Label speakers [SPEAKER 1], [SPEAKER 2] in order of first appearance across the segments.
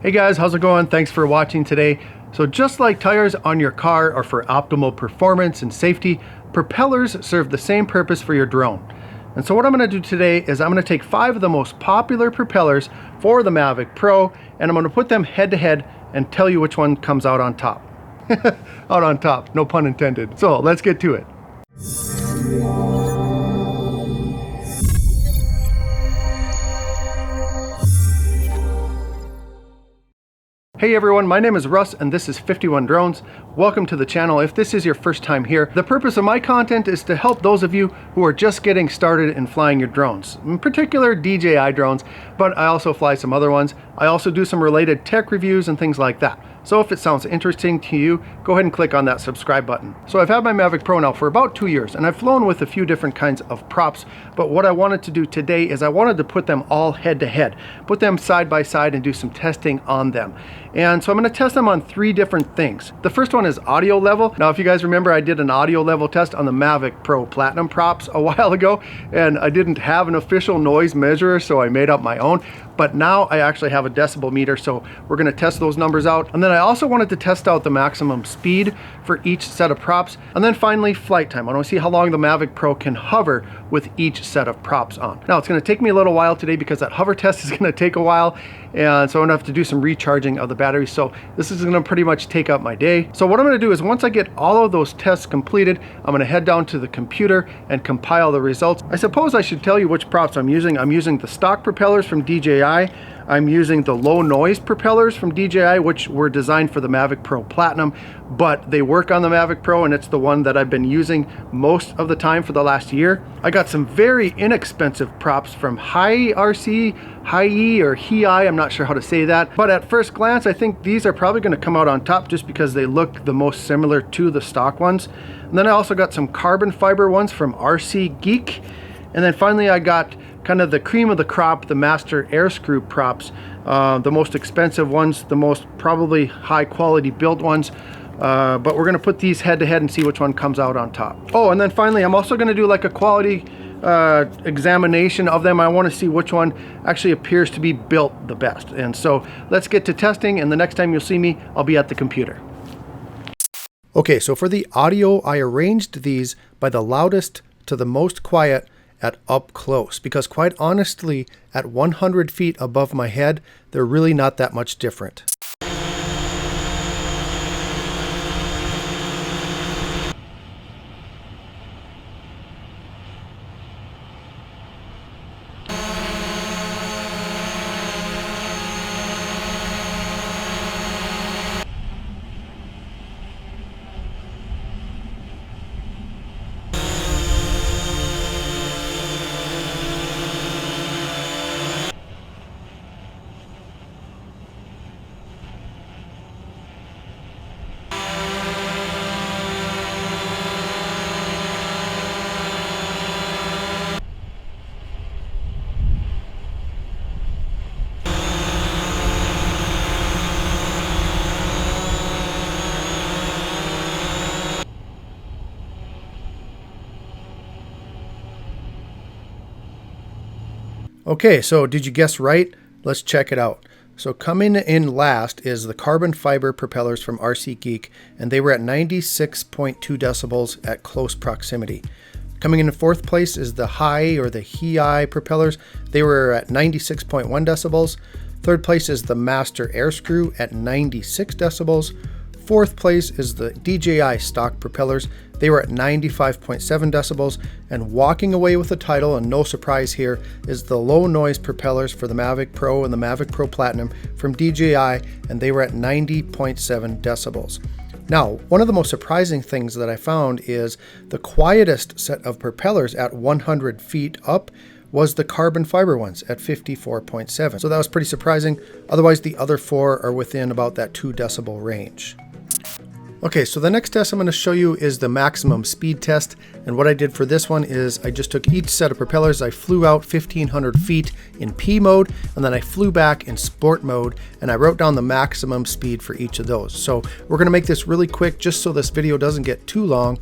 [SPEAKER 1] Hey guys, how's it going? Thanks for watching today. So just like tires on your car are for optimal performance and safety, propellers serve the same purpose for your drone. And so what I'm going to do today is I'm going to take 5 of the most popular propellers for the Mavic Pro, and I'm going to put them head to head and tell you which one comes out on top. Out on top, no pun intended. So let's get to it. Hey everyone, my name is Russ and this is 51 Drones. Welcome to the channel. If this is your first time here, the purpose of my content is to help those of you who are just getting started in flying your drones, in particular DJI drones, but I also fly some other ones. I also do some related tech reviews and things like that. So if it sounds interesting to you, go ahead and click on that subscribe button. So I've had my Mavic Pro now for about 2 years and I've flown with a few different kinds of props, but what I wanted to do today is I wanted to put them all head to head, put them side by side and do some testing on them. And so I'm going to test them on 3 different things. The first one is audio level. Now if you guys remember, I did an audio level test on the Mavic Pro Platinum props a while ago and I didn't have an official noise measurer, so I made up my own. But now I actually have a decibel meter, so we're going to test those numbers out. And then I also wanted to test out the maximum speed for each set of props. And then finally, flight time. I want to see how long the Mavic Pro can hover with each set of props on. Now it's going to take me a little while today because that hover test is going to take a while. And so I'm going to have to do some recharging of the battery. So this is going to pretty much take up my day. So what I'm going to do is once I get all of those tests completed, I'm going to head down to the computer and compile the results. I suppose I should tell you which props I'm using. I'm using the stock propellers from DJI. I'm using the low noise propellers from DJI, which were designed for the Mavic Pro Platinum, but they work on the Mavic Pro and it's the one that I've been using most of the time for the last year. I got some very inexpensive props from Hi-E, or Hi-E, I'm not sure how to say that, but at first glance I think these are probably going to come out on top just because they look the most similar to the stock ones. And then I also got some carbon fiber ones from RC Geek, and then finally I got kind of the cream of the crop, the master air screw props, the most expensive ones, the most probably high quality built ones, but we're going to put these head to head and see which one comes out on top. Oh, and then finally I'm also going to do like a quality examination of them. I want to see which one actually appears to be built the best. And so let's get to testing, and the next time you'll see me, I'll be at the computer. Okay, so for the audio, I arranged these by the loudest to the most quiet at up close, because quite honestly, at 100 feet above my head, they're really not that much different. Okay, so did you guess right? Let's check it out. So coming in last is the carbon fiber propellers from RC Geek, and they were at 96.2 decibels at close proximity. Coming in fourth place is the Hi-E or the Hi-E propellers. They were at 96.1 decibels. Third place is the master air screw at 96 decibels. Fourth place is the DJI stock propellers. They were at 95.7 decibels, and walking away with the title, and no surprise here, is the low noise propellers for the Mavic Pro and the Mavic Pro Platinum from DJI, and they were at 90.7 decibels. Now, one of the most surprising things that I found is the quietest set of propellers at 100 feet up was the carbon fiber ones at 54.7. So that was pretty surprising. Otherwise, the other 4 are within about that 2 decibel range. Okay, so the next test I'm going to show you is the maximum speed test, and what I did for this one is I just took each set of propellers, I flew out 1500 feet in P mode, and then I flew back in sport mode, and I wrote down the maximum speed for each of those. So we're going to make this really quick just so this video doesn't get too long.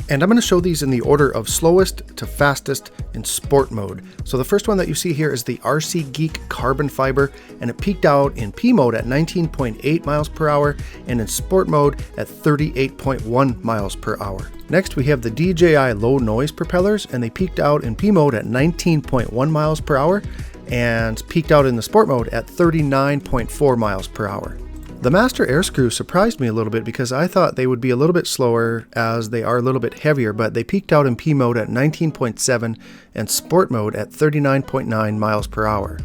[SPEAKER 1] And I'm going to show these in the order of slowest to fastest in sport mode. So the first one that you see here is the RC Geek Carbon Fiber, and it peaked out in P mode at 19.8 miles per hour and in sport mode at 38.1 miles per hour. Next we have the DJI low noise propellers, and they peaked out in P mode at 19.1 miles per hour and peaked out in the sport mode at 39.4 miles per hour. The Master Air Screw surprised me a little bit because I thought they would be a little bit slower as they are a little bit heavier, but they peaked out in P mode at 19.7 and sport mode at 39.9 miles per hour.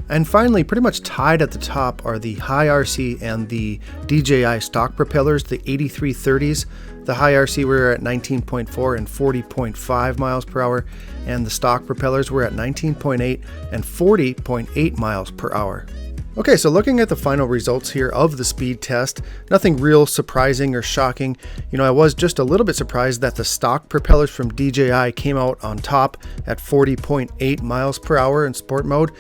[SPEAKER 1] And finally, pretty much tied at the top are the High RC and the DJI stock propellers, the 8330s. The High RC were at 19.4 and 40.5 miles per hour, and the stock propellers were at 19.8 and 40.8 miles per hour. Okay, so looking at the final results here of the speed test, nothing real surprising or shocking. I was just a little bit surprised that the stock propellers from DJI came out on top at 40.8 miles per hour in sport mode,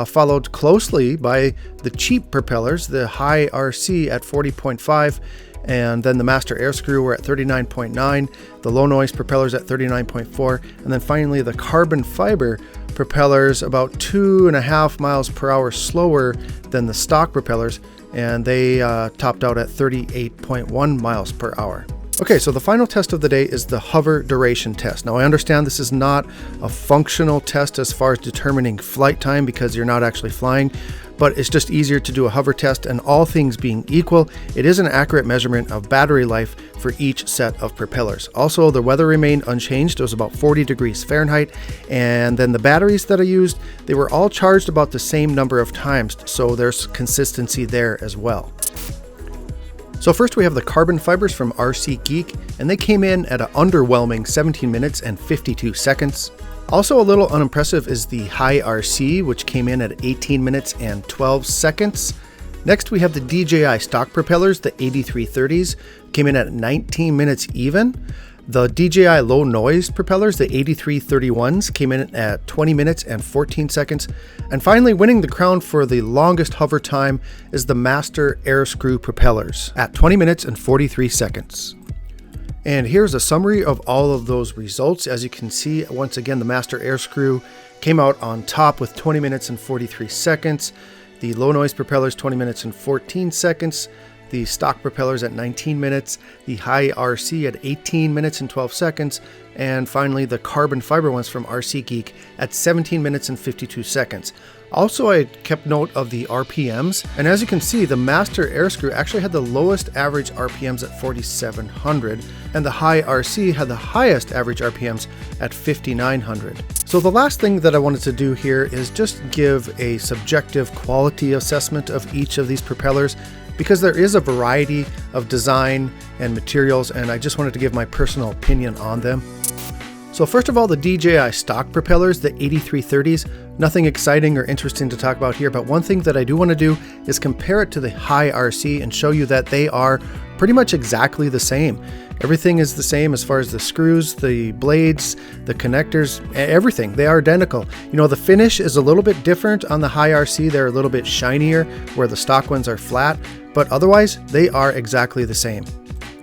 [SPEAKER 1] followed closely by the cheap propellers, the High RC at 40.5, and then the Master Air Screw were at 39.9, the low noise propellers at 39.4, and then finally the carbon fiber propellers about 2.5 miles per hour slower than the stock propellers, and they topped out at 38.1 miles per hour. Okay, so the final test of the day is the hover duration test. Now I understand this is not a functional test as far as determining flight time because you're not actually flying, but it's just easier to do a hover test, and all things being equal, it is an accurate measurement of battery life for each set of propellers. Also, the weather remained unchanged. It was about 40 degrees Fahrenheit, and then the batteries that I used, they were all charged about the same number of times, so there's consistency there as well. So first we have the carbon fibers from RC Geek, and they came in at an underwhelming 17 minutes and 52 seconds. Also a little unimpressive is the High RC, which came in at 18 minutes and 12 seconds. Next we have the DJI stock propellers, the 8330s, came in at 19 minutes even. The DJI low noise propellers, the 8331s, came in at 20 minutes and 14 seconds. And finally, winning the crown for the longest hover time is the Master Air Screw propellers at 20 minutes and 43 seconds. And here's a summary of all of those results. As you can see, once again, the Master Air Screw came out on top with 20 minutes and 43 seconds. The low noise propellers, 20 minutes and 14 seconds. The stock propellers at 19 minutes, the High RC at 18 minutes and 12 seconds, and finally the carbon fiber ones from RC Geek at 17 minutes and 52 seconds. Also, I kept note of the RPMs, and as you can see, the Master Air Screw actually had the lowest average RPMs at 4,700, and the High RC had the highest average RPMs at 5,900. So the last thing that I wanted to do here is just give a subjective quality assessment of each of these propellers, because there is a variety of design and materials, and I just wanted to give my personal opinion on them. So first of all, the DJI stock propellers, the 8330s, nothing exciting or interesting to talk about here, but one thing that I do want to do is compare it to the High RC and show you that they are pretty much exactly the same. Everything is the same as far as the screws, the blades, the connectors, everything. They are identical. The finish is a little bit different on the High RC. They're a little bit shinier, where the stock ones are flat, but otherwise they are exactly the same.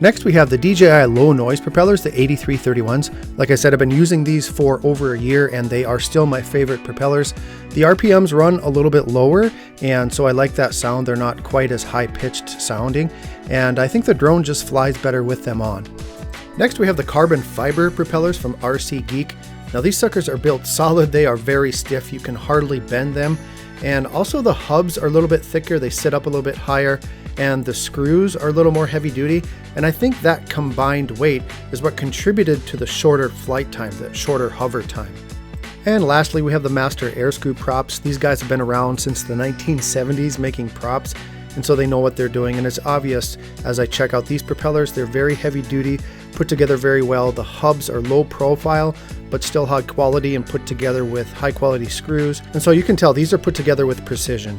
[SPEAKER 1] Next we have the DJI low noise propellers, the 8331s. Like I said, I've been using these for over a year and they are still my favorite propellers. The RPMs run a little bit lower, and so I like that sound. They're not quite as high pitched sounding, and I think the drone just flies better with them on. Next we have the carbon fiber propellers from RC Geek. Now these suckers are built solid. They are very stiff. You can hardly bend them. And also the hubs are a little bit thicker. They sit up a little bit higher, and the screws are a little more heavy duty. And I think that combined weight is what contributed to the shorter flight time, the shorter hover time. And lastly, we have the Master Air Screw props. These guys have been around since the 1970s making props, and so they know what they're doing. And it's obvious as I check out these propellers, they're very heavy duty, put together very well. The hubs are low profile, but still high quality and put together with high quality screws. And so you can tell these are put together with precision.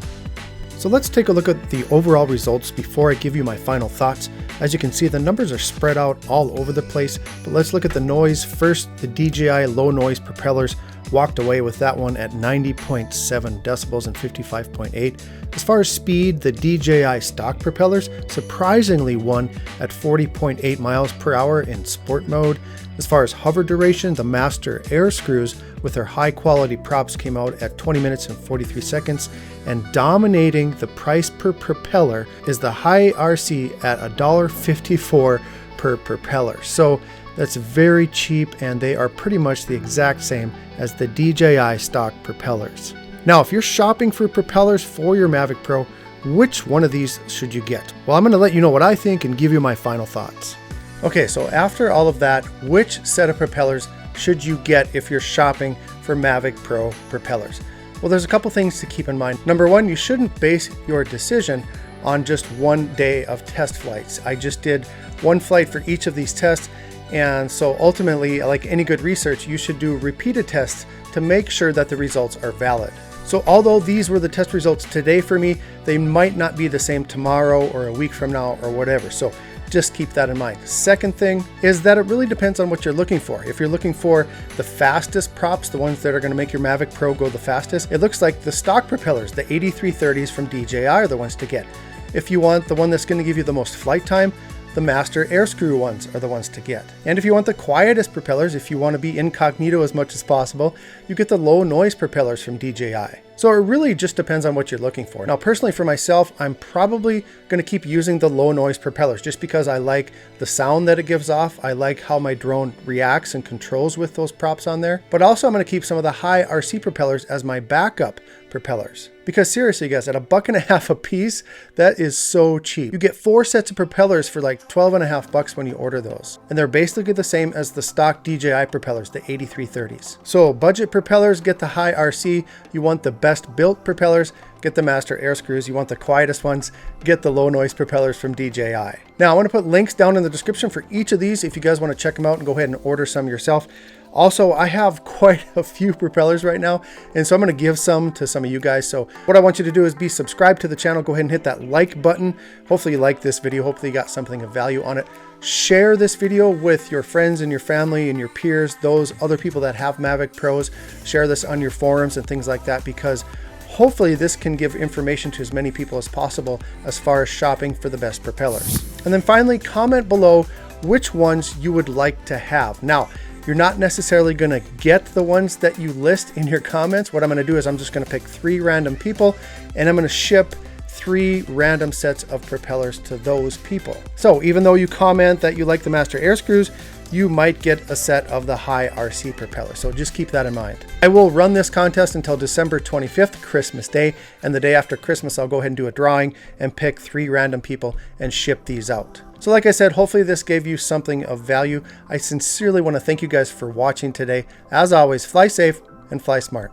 [SPEAKER 1] So let's take a look at the overall results before I give you my final thoughts. As you can see, the numbers are spread out all over the place, but let's look at the noise. First, the DJI low noise propellers Walked away with that one at 90.7 decibels and 55.8. As far as speed, the DJI stock propellers surprisingly won at 40.8 miles per hour in sport mode. As far as hover duration, the Master Air Screws with their high quality props came out at 20 minutes and 43 seconds. And dominating the price per propeller is the High RC at $1.54 per propeller. So that's very cheap, and they are pretty much the exact same as the DJI stock propellers. Now, if you're shopping for propellers for your Mavic Pro, which one of these should you get? Well, I'm going to let you know what I think and give you my final thoughts. Okay, so after all of that, which set of propellers should you get if you're shopping for Mavic Pro propellers? Well, there's a couple things to keep in mind. Number one, you shouldn't base your decision on just one day of test flights. I just did one flight for each of these tests, and so ultimately, like any good research, you should do repeated tests to make sure that the results are valid. So although these were the test results today for me, they might not be the same tomorrow or a week from now or whatever. So just keep that in mind. Second thing is that it really depends on what you're looking for. If you're looking for the fastest props, the ones that are going to make your Mavic Pro go the fastest, it looks like the stock propellers, the 8330s from DJI, are the ones to get. If you want the one that's going to give you the most flight time, the Master Air Screw ones are the ones to get. And if you want the quietest propellers, if you want to be incognito as much as possible, you get the low noise propellers from DJI. So it really just depends on what you're looking for. Now, personally for myself, I'm probably going to keep using the low noise propellers just because I like the sound that it gives off. I like how my drone reacts and controls with those props on there. But also I'm going to keep some of the high RC propellers as my backup propellers. Because seriously guys, at $1.50 a piece, that is so cheap. You get 4 sets of propellers for like $12.50 when you order those. And they're basically the same as the stock DJI propellers, the 8330s. So budget propellers, get the high RC. You want the best built propellers, get the Master Air Screws. You want the quietest ones, get the low noise propellers from DJI. Now I want to put links down in the description for each of these if you guys want to check them out and go ahead and order some yourself. Also, I have quite a few propellers right now, and so I'm going to give some to some of you guys. So what I want you to do is be subscribed to the channel. Go ahead and hit that like button. Hopefully you like this video. Hopefully you got something of value on it. Share this video with your friends and your family and your peers, those other people that have Mavic Pros. Share this on your forums and things like that, because hopefully this can give information to as many people as possible as far as shopping for the best propellers. And then finally, comment below which ones you would like to have. Now, you're not necessarily going to get the ones that you list in your comments. What I'm going to do is I'm just going to pick 3 random people, and I'm going to ship 3 random sets of propellers to those people. So even though you comment that you like the Master Air Screws, you might get a set of the high RC propeller. So just keep that in mind. I will run this contest until December 25th, Christmas Day, and the day after Christmas, I'll go ahead and do a drawing and pick 3 random people and ship these out. So like I said, hopefully this gave you something of value. I sincerely want to thank you guys for watching today. As always, fly safe and fly smart.